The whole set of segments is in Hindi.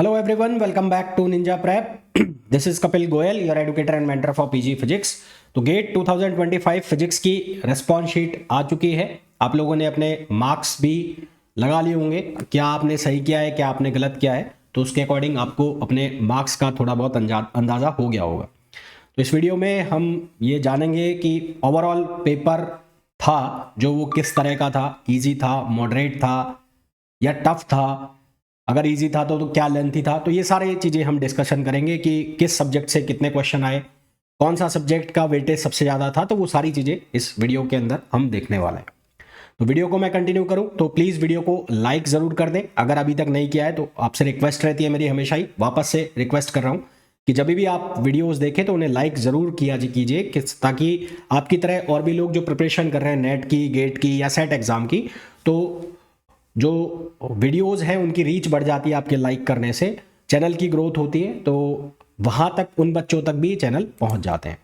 Hello everyone, welcome back to Ninja Prep. This is Kapil Goyal, your educator and mentor for PG Physics. तो गेट 2025 फिजिक्स की रिस्पॉन्स शीट आ चुकी है। आप लोगों ने अपने मार्क्स भी लगा लिए होंगे, क्या आपने सही किया है, क्या आपने गलत किया है, तो उसके अकॉर्डिंग आपको अपने मार्क्स का थोड़ा बहुत अंदाज़ा हो गया होगा। तो इस वीडियो में हम ये जानेंगे कि ओवरऑल पेपर था जो वो किस तरह का था, ईजी था, मॉडरेट था या टफ था। अगर इजी था तो क्या लेंथी था, तो ये सारी चीज़ें हम डिस्कशन करेंगे कि किस सब्जेक्ट से कितने क्वेश्चन आए, कौन सा सब्जेक्ट का वेटेज सबसे ज़्यादा था, तो वो सारी चीज़ें इस वीडियो के अंदर हम देखने वाले हैं। तो वीडियो को मैं कंटिन्यू करूं तो प्लीज़ वीडियो को लाइक ज़रूर कर दें। अगर अभी तक नहीं किया है तो आपसे रिक्वेस्ट रहती है मेरी, हमेशा ही वापस से रिक्वेस्ट कर रहा हूँ कि जब भी आप वीडियोस देखें तो उन्हें लाइक ज़रूर किया कीजिए, ताकि आपकी तरह और भी लोग जो प्रिपरेशन कर रहे हैं नेट की, गेट की या सेट एग्ज़ाम की, तो जो वीडियोस हैं उनकी रीच बढ़ जाती है आपके लाइक करने से, चैनल की ग्रोथ होती है, तो वहाँ तक उन बच्चों तक भी चैनल पहुँच जाते हैं।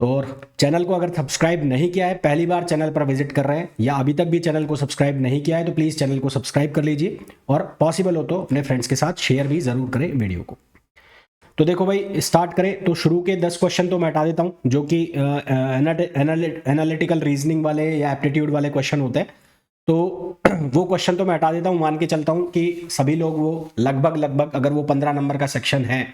और चैनल को अगर सब्सक्राइब नहीं किया है, पहली बार चैनल पर विजिट कर रहे हैं या अभी तक भी चैनल को सब्सक्राइब नहीं किया है, तो प्लीज़ चैनल को सब्सक्राइब कर लीजिए और पॉसिबल हो तो अपने फ्रेंड्स के साथ शेयर भी ज़रूर करें वीडियो को। तो देखो भाई, स्टार्ट करें तो शुरू के 10 क्वेश्चन तो मैं हटा देता हूँ जो कि एनालिटिकल रीजनिंग वाले या एप्टीट्यूड वाले क्वेश्चन होते हैं, तो वो क्वेश्चन तो मैं हटा देता हूँ। मान के चलता हूँ कि सभी लोग वो लगभग अगर वो 15 नंबर का सेक्शन है,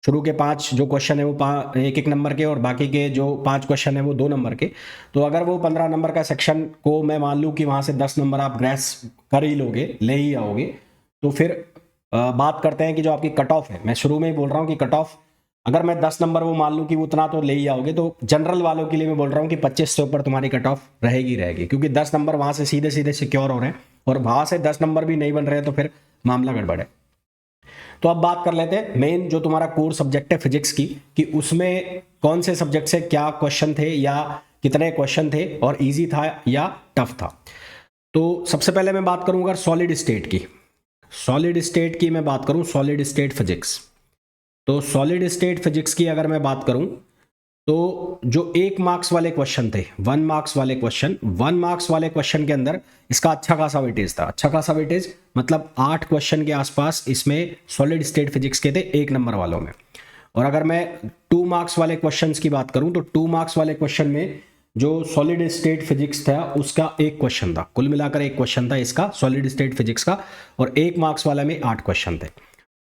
शुरू के 5 जो क्वेश्चन है वो एक एक नंबर के और बाकी के जो 5 क्वेश्चन है वो 2 नंबर के, तो अगर वो 15 नंबर का सेक्शन को मैं मान लूँ कि वहाँ से 10 नंबर आप ग्रेस कर ही लोगे, ले ही आओगे, तो फिर बात करते हैं कि जो आपकी कट ऑफ है। मैं शुरू में ही बोल रहा हूँ कि कट ऑफ अगर मैं 10 नंबर वो मान लूँ कि उतना तो ले ही आओगे, तो जनरल वालों के लिए मैं बोल रहा हूँ कि 25 से ऊपर तुम्हारी कट ऑफ रहेगी, क्योंकि 10 नंबर वहाँ से सीधे सीधे सिक्योर हो रहे हैं और वहाँ से 10 नंबर भी नहीं बन रहे हैं, तो फिर मामला गड़बड़ है। तो अब बात कर लेते हैं मेन जो तुम्हारा कोर सब्जेक्ट है फिजिक्स की, कि उसमें कौन से सब्जेक्ट से क्या क्वेश्चन थे या कितने क्वेश्चन थे और इजी था या टफ था। तो सबसे पहले मैं बात करूं अगर सॉलिड स्टेट की मैं बात करूं, सॉलिड स्टेट फिजिक्स। तो सॉलिड स्टेट फिजिक्स की अगर मैं बात करूं तो जो 1 मार्क्स वाले क्वेश्चन थे, 1 मार्क्स वाले क्वेश्चन के अंदर इसका अच्छा खासा वेटेज था। अच्छा खासा वेटेज मतलब 8 क्वेश्चन के आसपास इसमें सॉलिड स्टेट फिजिक्स के थे 1 नंबर वालों में। और अगर मैं 2 मार्क्स वाले क्वेश्चंस की बात करूं तो 2 मार्क्स वाले क्वेश्चन में जो सॉलिड स्टेट फिजिक्स था उसका 1 क्वेश्चन था, कुल मिलाकर 1 क्वेश्चन था इसका सॉलिड स्टेट फिजिक्स का, और 1 मार्क्स वाला में 8 क्वेश्चन थे।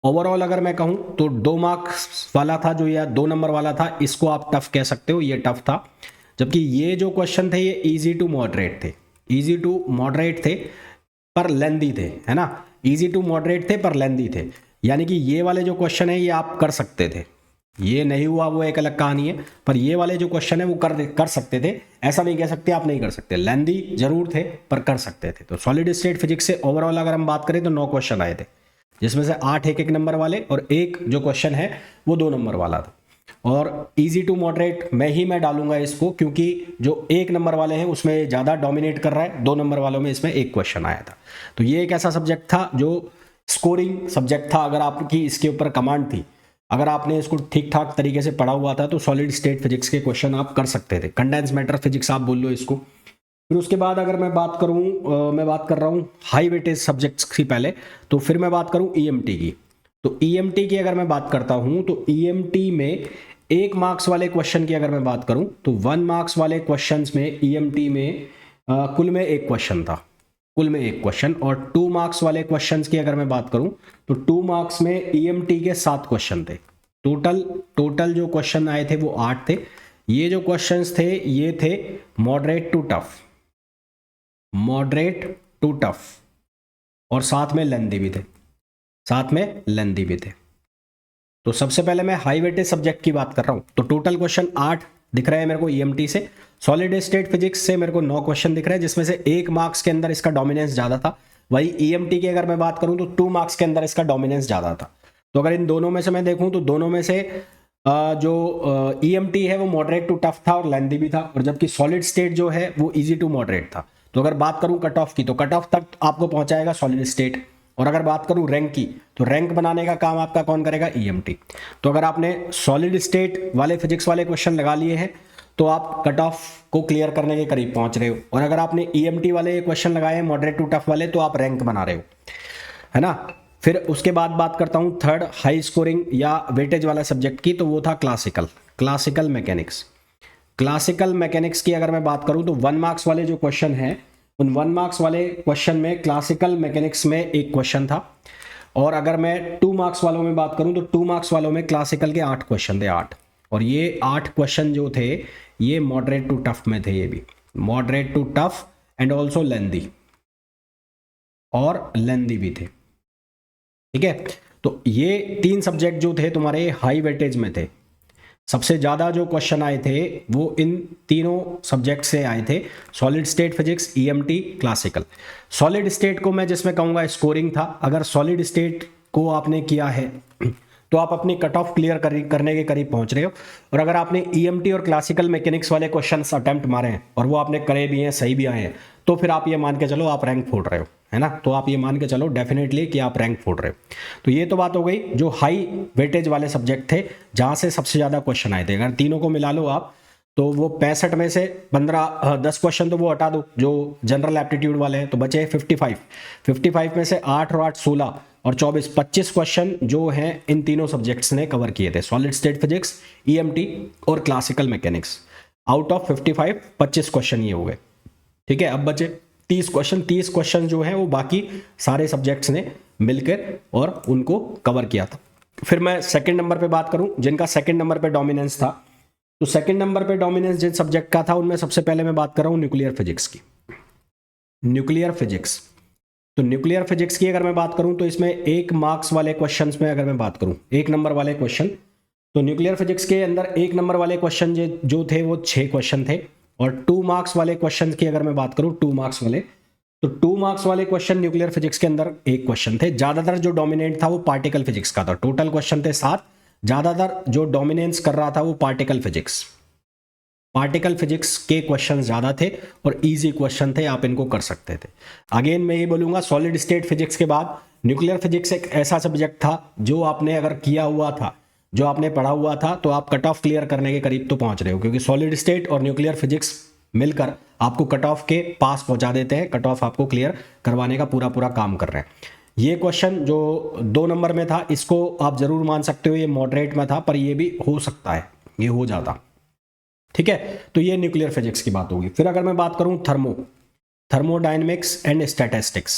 ओवरऑल अगर मैं कहूं तो 2 मार्क्स वाला था जो, या 2 नंबर वाला था, इसको आप टफ कह सकते हो, ये टफ था। जबकि ये जो क्वेश्चन थे ये इजी टू मॉडरेट थे पर लेंदी थे, है ना। इजी टू मॉडरेट थे पर लेंदी थे, यानी कि ये वाले जो क्वेश्चन है ये आप कर सकते थे, ये नहीं हुआ वो एक अलग कहानी है, पर ये वाले जो क्वेश्चन है वो कर सकते थे। ऐसा नहीं कह सकते आप नहीं कर सकते, लेंदी जरूर थे पर कर सकते थे। तो सॉलिड स्टेट फिजिक्स से ओवरऑल अगर हम बात करें तो 9 क्वेश्चन आए थे, जिसमें से 8 एक नंबर वाले और एक जो क्वेश्चन है वो 2 नंबर वाला था। और इजी टू मॉडरेट मैं डालूंगा इसको, क्योंकि जो 1 नंबर वाले हैं उसमें ज़्यादा डोमिनेट कर रहा है, 2 नंबर वालों में इसमें 1 क्वेश्चन आया था। तो ये एक ऐसा सब्जेक्ट था जो स्कोरिंग सब्जेक्ट था। अगर आपकी इसके ऊपर कमांड थी, अगर आपने इसको ठीक ठाक तरीके से पढ़ा हुआ था, तो सॉलिड स्टेट फिजिक्स के क्वेश्चन आप कर सकते थे। कंडेंस मैटर फिजिक्स आप बोल लो इसको। फिर उसके बाद अगर मैं बात करूं, मैं बात कर रहा हूं हाई वेटेज सब्जेक्ट्स की पहले, तो फिर मैं बात करूं ईएमटी की। तो ईएमटी की अगर मैं बात करता हूं तो ईएमटी में 1 मार्क्स वाले क्वेश्चन की अगर मैं बात करूं तो 1 मार्क्स वाले क्वेश्चंस में ईएमटी में कुल में 1 क्वेश्चन था, और 2 मार्क्स वाले क्वेश्चंस की अगर मैं बात करूं तो 2 मार्क्स में ईएमटी के 7 क्वेश्चन थे। टोटल जो क्वेश्चन आए थे वो 8 थे। ये जो क्वेश्चंस थे ये थे मॉडरेट टू टफ और साथ में लेंदी भी थे। तो सबसे पहले मैं हाई वेटेज सब्जेक्ट की बात कर रहा हूं, तो टोटल क्वेश्चन 8 दिख रहे हैं मेरे को ईएमटी से। सॉलिड स्टेट फिजिक्स से मेरे को 9 क्वेश्चन दिख रहे हैं, जिसमें से 1 मार्क्स के अंदर इसका डोमिनेंस ज्यादा था। वही ईएमटी की अगर मैं बात करूं तो 2 मार्क्स के अंदर इसका डोमिनेंस ज्यादा था। तो अगर इन दोनों में से मैं देखूं तो दोनों में से जो ईएमटी है वो मॉडरेट टू टफ था और लेंदी भी था, और जबकि सॉलिड स्टेट जो है वो इजी टू मॉडरेट था। तो अगर बात करूं कट ऑफ की, तो कट ऑफ तक आपको पहुंचाएगा सॉलिड स्टेट, और अगर बात करूं रैंक की तो रैंक बनाने का काम आपका कौन करेगा, ईएमटी। तो अगर आपने सॉलिड स्टेट वाले फिजिक्स वाले क्वेश्चन लगा लिए हैं तो आप कट ऑफ को क्लियर करने के करीब पहुंच रहे हो, और अगर आपने ईएमटी वाले क्वेश्चन लगाए हैं मॉडरेट टू टफ वाले, तो आप रैंक बना रहे हो, है ना। फिर उसके बाद बात करता हूँ थर्ड हाई स्कोरिंग या वेटेज वाला सब्जेक्ट की, तो वो था क्लासिकल मैकेनिक्स। क्लासिकल मैकेनिक्स की अगर मैं बात करूँ तो 1 मार्क्स वाले जो क्वेश्चन हैं, उन 1 मार्क्स वाले क्वेश्चन में क्लासिकल मैकेनिक्स में एक क्वेश्चन था, और अगर मैं 2 मार्क्स वालों में बात करूं तो 2 मार्क्स वालों में क्लासिकल के 8 क्वेश्चन थे, 8। और ये 8 क्वेश्चन जो थे ये मॉडरेट टू टफ में थे, ये भी moderate to tough and also lengthy, और लेंदी भी थे। ठीक है, तो ये 3 सब्जेक्ट जो थे तुम्हारे हाई वेटेज में थे। सबसे ज़्यादा जो क्वेश्चन आए थे वो इन तीनों सब्जेक्ट से आए थे, solid state physics, EMT, classical. Solid state को मैं जिसमें कहूँगा स्कोरिंग था। अगर सॉलिड स्टेट को आपने किया है तो आप अपनी कट ऑफ क्लियर करने के करीब पहुंच रहे हो, और अगर आपने ईएमटी और क्लासिकल मैकेनिक्स वाले क्वेश्चंस अटेम्प्ट मारे हैं और वो आपने करे भी हैं, सही भी आए हैं, तो फिर आप ये मान के चलो आप रैंक फोड़ रहे हो, है ना। तो आप ये मान के चलो डेफिनेटली कि आप रैंक फोड़ रहे हो। तो ये तो बात हो गई जो हाई वेटेज वाले सब्जेक्ट थे, जहां से सबसे ज़्यादा क्वेश्चन आए थे। अगर तीनों को मिला लो आप तो वो 65 में से 10 क्वेश्चन तो वो हटा दो जो जनरल एप्टीट्यूड वाले हैं, तो बचे 55 में से 8 और 8 16 और 25 क्वेश्चन जो हैं इन तीनों सब्जेक्ट्स ने कवर किए थे, सॉलिड स्टेट फिजिक्स, ईएमटी और classical mechanics. Out of 25 question ये हो गए। ठीक है, अब बचे 30 क्वेश्चन जो हैं वो बाकी सारे सब्जेक्ट्स ने मिलकर और उनको कवर किया था। फिर मैं सेकंड नंबर पे बात करूं, जिनका सेकंड नंबर पे डोमिनेंस था, तो सेकंड नंबर पे डोमिनेंस जिन सब्जेक्ट का था उनमें सबसे पहले मैं बात कर रहा हूं न्यूक्लियर फिजिक्स की। न्यूक्लियर फिजिक्स, तो न्यूक्लियर फिजिक्स की अगर मैं बात करूं तो इसमें 1 मार्क्स वाले क्वेश्चंस में अगर मैं बात करूं, 1 नंबर वाले क्वेश्चन, तो न्यूक्लियर फिजिक्स के अंदर 1 नंबर वाले क्वेश्चन जो थे वो 6 क्वेश्चन थे। और 2 मार्क्स वाले क्वेश्चन की अगर मैं बात करूं, 2 मार्क्स वाले, तो 2 मार्क्स वाले क्वेश्चन न्यूक्लियर फिजिक्स के अंदर 1 क्वेश्चन थे। ज्यादातर जो डोमिनेट था वो पार्टिकल फिजिक्स का था। टोटल क्वेश्चन थे 7, ज्यादातर जो डोमिनेंस कर रहा था वो पार्टिकल फिजिक्स के क्वेश्चन ज्यादा थे और इजी क्वेश्चन थे, आप इनको कर सकते थे। अगेन मैं ये बोलूंगा सॉलिड स्टेट फिजिक्स के बाद न्यूक्लियर फिजिक्स एक ऐसा सब्जेक्ट था जो आपने अगर किया हुआ था, जो आपने पढ़ा हुआ था, तो आप कट ऑफ क्लियर करने के करीब तो पहुंच रहे हो, क्योंकि सॉलिड स्टेट और न्यूक्लियर फिजिक्स मिलकर आपको कट ऑफ के पास पहुंचा देते हैं, कट ऑफ आपको क्लियर करवाने का पूरा काम कर रहे हैं। ये क्वेश्चन जो 2 नंबर में था, इसको आप जरूर मान सकते हो ये मॉडरेट में था, पर ये भी हो सकता है, ये हो जाता। ठीक है, तो ये न्यूक्लियर फिजिक्स की बात होगी। फिर अगर मैं बात करूं थर्मोडायनेमिक्स एंड स्टैटिस्टिक्स,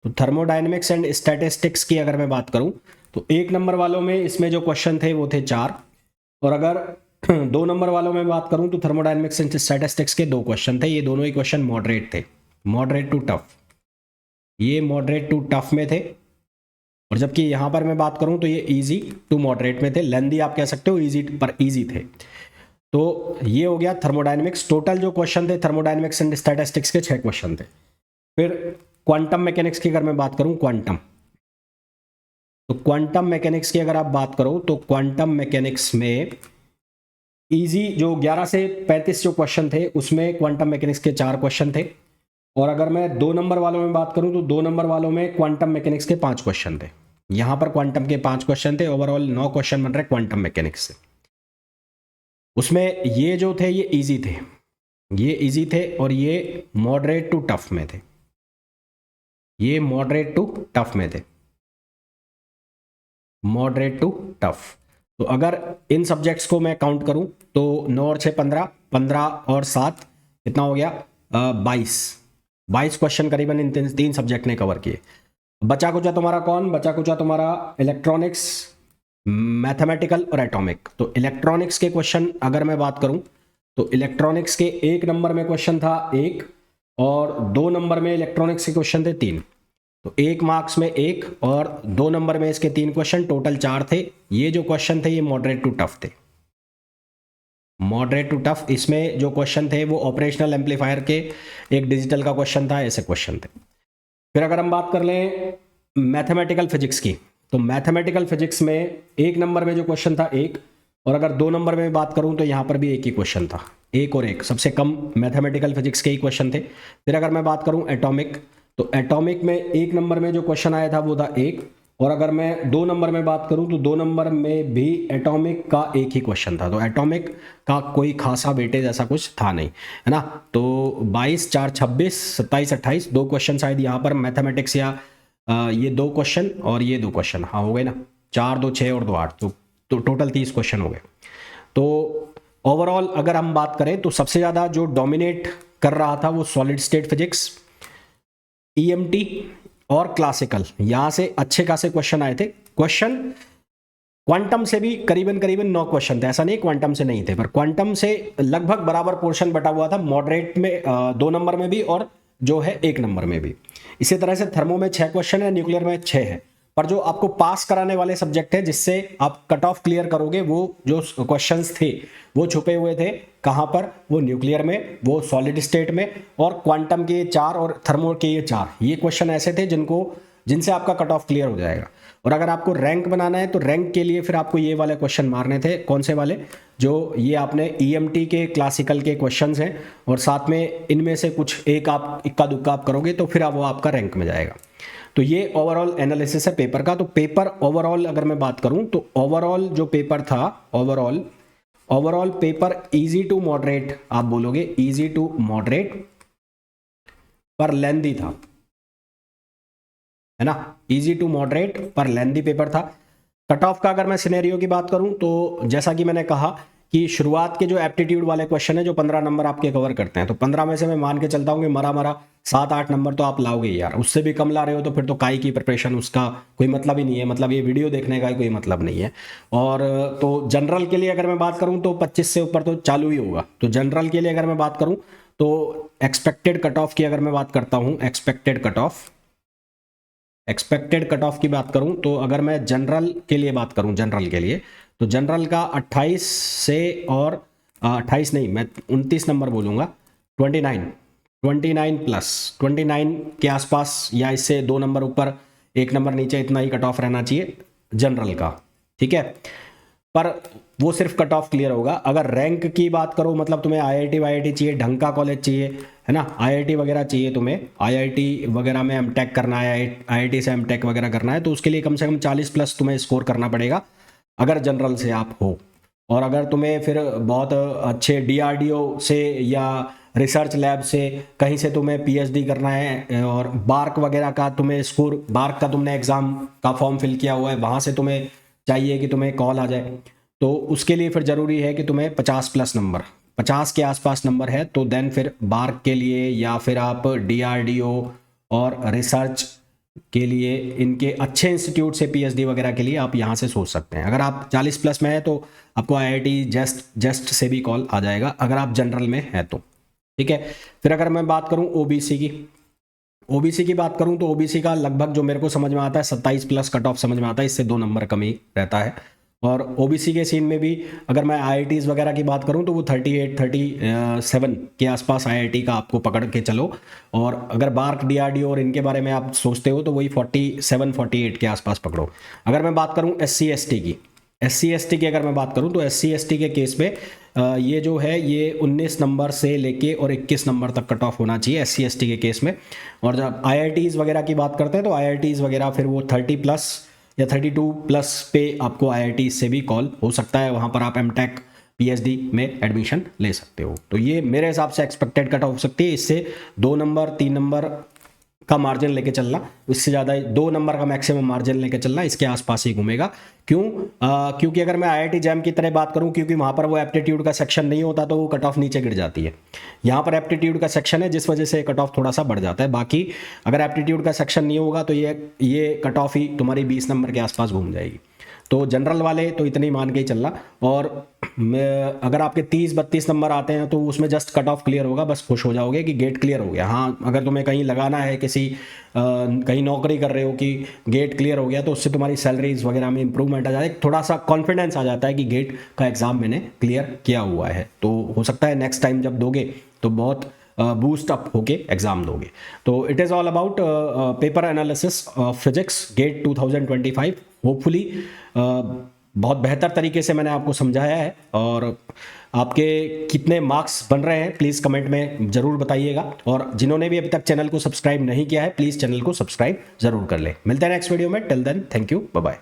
तो थर्मोडायनेमिक्स एंड स्टैटिस्टिक्स की अगर मैं बात करूं तो 1 नंबर वालों में इसमें जो क्वेश्चन थे वो थे 4, और अगर 2 नंबर वालों में बात करूं तो थर्मोडायनेमिक्स एंड स्टैटिस्टिक्स के 2 क्वेश्चन थे। ये दोनों ही क्वेश्चन मॉडरेट थे, मॉडरेट टू टफ, ये मॉडरेट टू टफ में थे। और जबकि यहां पर मैं बात करूं तो ये इजी टू मॉडरेट में थे, लेंदी आप कह सकते हो, इजी पर इजी थे। तो ये हो गया थर्मोडायनेमिक्स। टोटल जो क्वेश्चन थे थर्मोडायनेमिक्स एंड स्टैटिस्टिक्स के 6 क्वेश्चन थे। फिर क्वांटम मैकेनिक्स की अगर मैं बात करूं, तो क्वांटम मैकेनिक्स की अगर आप बात करो तो क्वांटम मैकेनिक्स में इजी जो 11 से 35 जो क्वेश्चन थे उसमें क्वांटम मैकेनिक्स के 4 क्वेश्चन थे। और अगर मैं 2 नंबर वालों में बात करूं तो 2 नंबर वालों में क्वांटम मैकेनिक्स के 5 क्वेश्चन थे। यहां पर क्वांटम के 5 क्वेश्चन थे, ओवरऑल 9 क्वेश्चन बन रहे क्वांटम मैकेनिक्स से। उसमें ये जो थे ये इजी थे और ये मॉडरेट टू टफ में थे, मॉडरेट टू टफ। तो अगर इन सब्जेक्ट्स को मैं काउंट करूं तो 9 और 6 15 और 7 कितना हो गया, 22 क्वेश्चन करीबन इन 3 सब्जेक्ट ने कवर किए। बचा कुचा तुम्हारा इलेक्ट्रॉनिक्स, मैथमेटिकल और एटॉमिक। तो इलेक्ट्रॉनिक्स के क्वेश्चन अगर मैं बात करूं तो इलेक्ट्रॉनिक्स के 1 नंबर में क्वेश्चन था 1, और 2 नंबर में इलेक्ट्रॉनिक्स के क्वेश्चन थे 3। तो 1 मार्क्स में 1 और 2 नंबर में इसके 3 क्वेश्चन, टोटल 4 थे। ये जो क्वेश्चन थे ये मॉडरेट टू टफ थे, मॉडरेट टू टफ। इसमें जो क्वेश्चन थे वो ऑपरेशनल एम्पलीफायर के, एक डिजिटल का क्वेश्चन था, ऐसे क्वेश्चन थे। फिर अगर हम बात कर लें मैथमेटिकल फिजिक्स की, तो मैथमेटिकल फिजिक्स में 1 नंबर में जो क्वेश्चन था 1, और अगर 2 नंबर में बात करूं तो यहां पर भी 1 ही क्वेश्चन था, 1 और 1, सबसे कम मैथमेटिकल फिजिक्स के ही क्वेश्चन थे। फिर अगर मैं बात करूं एटॉमिक, तो एटॉमिक में 1 नंबर में जो क्वेश्चन आया था वो था 1, और अगर मैं 2 नंबर में बात करूं तो 2 नंबर में भी एटॉमिक का एक ही क्वेश्चन था, तो एटॉमिक का कोई खासा वेटेज ऐसा कुछ था नहीं, है ना। तो 22, 4, 26, 27, 28 2 क्वेश्चन शायद यहाँ पर मैथमेटिक्स या ये 2 क्वेश्चन और ये 2 क्वेश्चन, हाँ हो गए ना, 4, 2, 6 और 2, 8, तो टोटल 30 क्वेश्चन हो गए। तो ओवरऑल अगर हम बात करें तो सबसे ज़्यादा जो डोमिनेट कर रहा था वो सॉलिड स्टेट फिजिक्स, ईएमटी और क्लासिकल, यहां से अच्छे खासे क्वेश्चन आए थे। क्वेश्चन क्वांटम से भी करीबन 9 क्वेश्चन थे, ऐसा नहीं क्वांटम से नहीं थे, पर क्वांटम से लगभग बराबर पोर्शन बटा हुआ था, मॉडरेट में 2 नंबर में भी और जो है 1 नंबर में भी। इसी तरह से थर्मो में 6 क्वेश्चन है, न्यूक्लियर में 6 है, पर जो आपको पास कराने वाले सब्जेक्ट है जिससे आप कट ऑफ क्लियर करोगे, वो जो क्वेश्चंस थे वो छुपे हुए थे कहां पर, वो न्यूक्लियर में, वो सॉलिड स्टेट में, और क्वांटम के 4 और थर्मो के ये 4, ये क्वेश्चन ऐसे थे जिनसे आपका कट ऑफ क्लियर हो जाएगा। और अगर आपको रैंक बनाना है तो रैंक के लिए फिर आपको ये वाले क्वेश्चन मारने थे, कौन से वाले, जो ये आपने ईएमटी के क्लासिकल के क्वेश्चंस हैं, और साथ में इनमें से कुछ एक आप इक्का दुक्का आप करोगे तो फिर वो आपका रैंक में जाएगा। तो ये ओवरऑल एनालिसिस है पेपर का। तो पेपर ओवरऑल अगर मैं बात करूं तो ओवरऑल जो पेपर था, overall paper easy to moderate, आप बोलोगे इजी टू मॉडरेट पर लेंदी था, है ना, इजी टू मॉडरेट पर लेंदी पेपर था। कट ऑफ का अगर मैं सिनेरियो की बात करूं तो जैसा कि मैंने कहा कि शुरुआत के जो एप्टीट्यूड वाले क्वेश्चन है जो 15 नंबर आपके कवर करते हैं, तो 15 में से मैं मान के चलता हूं कि मरा 7-8 नंबर तो आप लाओगे यार, उससे भी कम ला रहे हो तो फिर तो काई की प्रिपरेशन, उसका कोई मतलब ही नहीं है, मतलब ये वीडियो देखने का कोई मतलब नहीं है। और तो जनरल के लिए अगर मैं बात करूं तो 25 से ऊपर तो चालू ही होगा। तो जनरल के लिए अगर मैं बात करूं तो एक्सपेक्टेड कट ऑफ की अगर मैं बात करता हूं, एक्सपेक्टेड कट ऑफ की बात करूं तो अगर मैं जनरल के लिए बात करूं, जनरल के लिए तो जनरल का 28 से और 28 नहीं, मैं 29 नंबर बोलूँगा, 29 प्लस 29 के आसपास या इससे 2 नंबर ऊपर 1 नंबर नीचे, इतना ही कट ऑफ रहना चाहिए जनरल का, ठीक है। पर वो सिर्फ कट ऑफ क्लियर होगा। अगर रैंक की बात करो, मतलब तुम्हें आईआईटी वाईआईटी चाहिए, ढंग का कॉलेज चाहिए, है ना, आईआईटी वगैरह चाहिए, तुम्हें आईआईटी वगैरह में एमटेक करना है, आईआईटी से एमटेक वगैरह करना है, तो उसके लिए कम से कम 40 प्लस तुम्हें स्कोर करना पड़ेगा अगर जनरल से आप हो। और अगर तुम्हें फिर बहुत अच्छे डीआरडीओ से या रिसर्च लैब से कहीं से तुम्हें पीएचडी करना है और बार्क वगैरह का तुम्हें स्कोर, बार्क का तुमने एग्ज़ाम का फॉर्म फिल किया हुआ है, वहाँ से तुम्हें चाहिए कि तुम्हें कॉल आ जाए, तो उसके लिए फिर ज़रूरी है कि तुम्हें 50 प्लस नंबर, 50 के आसपास नंबर है, तो देन फिर बार्क के लिए या फिर आप डीआरडीओ और रिसर्च के लिए इनके अच्छे इंस्टीट्यूट से पीएचडी वगैरह के लिए आप यहाँ से सोच सकते हैं। अगर आप 40 प्लस में है तो आपको आईआईटी जस्ट से भी कॉल आ जाएगा अगर आप जनरल में है तो, ठीक है। फिर अगर मैं बात करूँ ओबीसी की बात करूँ तो ओबीसी का लगभग जो मेरे को समझ में आता है 27 प्लस कट ऑफ समझ में आता है, इससे 2 नंबर कम ही रहता है। और ओबीसी के सीन में भी अगर मैं आईआईटीज़ वगैरह की बात करूं तो वो 37 के आसपास आईआईटी का आपको पकड़ के चलो, और अगर बार्क डीआरडीओ और इनके बारे में आप सोचते हो तो वही 47-48 के आसपास पकड़ो। अगर मैं बात करूं एससी एसटी की अगर मैं बात करूं तो एससी एसटी के केस में ये जो है ये 19 नंबर से लेके और 21 नंबर तक कट ऑफ होना चाहिए एससी एसटी के केस में। और जब आईआईटीज़ वगैरह की बात करते हैं तो आईआईटीज़ वगैरह फिर वो 30 प्लस या 32 प्लस पे आपको आईआईटी से भी कॉल हो सकता है, वहाँ पर आप एमटेक पीएचडी में एडमिशन ले सकते हो। तो ये मेरे हिसाब से एक्सपेक्टेड कट ऑफ हो सकती है, इससे 2 नंबर 3 नंबर का मार्जिन लेके चलना, इससे ज़्यादा 2 नंबर का मैक्सिमम मार्जिन लेके चलना, इसके आसपास ही घूमेगा। क्योंकि अगर मैं आईआईटी जैम की तरह बात करूं, क्योंकि वहाँ पर वो एप्टीट्यूड का सेक्शन नहीं होता तो वो कट ऑफ नीचे गिर जाती है। यहाँ पर एप्टीट्यूड का सेक्शन है जिस वजह से कट ऑफ थोड़ा सा बढ़ जाता है। बाकी अगर एप्टीट्यूड का सेक्शन नहीं होगा तो ये कट ऑफ ही तुम्हारी 20 नंबर के आसपास घूम जाएगी। तो जनरल वाले तो इतने ही मान के ही चलना, और अगर आपके 30-32 नंबर आते हैं तो उसमें जस्ट कट ऑफ क्लियर होगा, बस खुश हो जाओगे कि गेट क्लियर हो गया। हाँ, अगर तुम्हें कहीं लगाना है, कहीं नौकरी कर रहे हो कि गेट क्लियर हो गया, तो उससे तुम्हारी सैलरीज वगैरह में इंप्रूवमेंट आ जाता है, थोड़ा सा कॉन्फिडेंस आ जाता है कि गेट का एग्ज़ाम मैंने क्लियर किया हुआ है। तो हो सकता है नेक्स्ट टाइम जब दोगे तो बहुत बूस्ट अप होके एग्जाम दोगे। तो it is all about paper analysis of physics GATE 2025। Hopefully बहुत बेहतर तरीके से मैंने आपको समझाया है, और आपके कितने मार्क्स बन रहे हैं प्लीज़ कमेंट में ज़रूर बताइएगा। और जिन्होंने भी अभी तक चैनल को सब्सक्राइब नहीं किया है प्लीज़ चैनल को सब्सक्राइब ज़रूर कर लें। मिलते हैं नेक्स्ट वीडियो में, till then thank you, bye bye.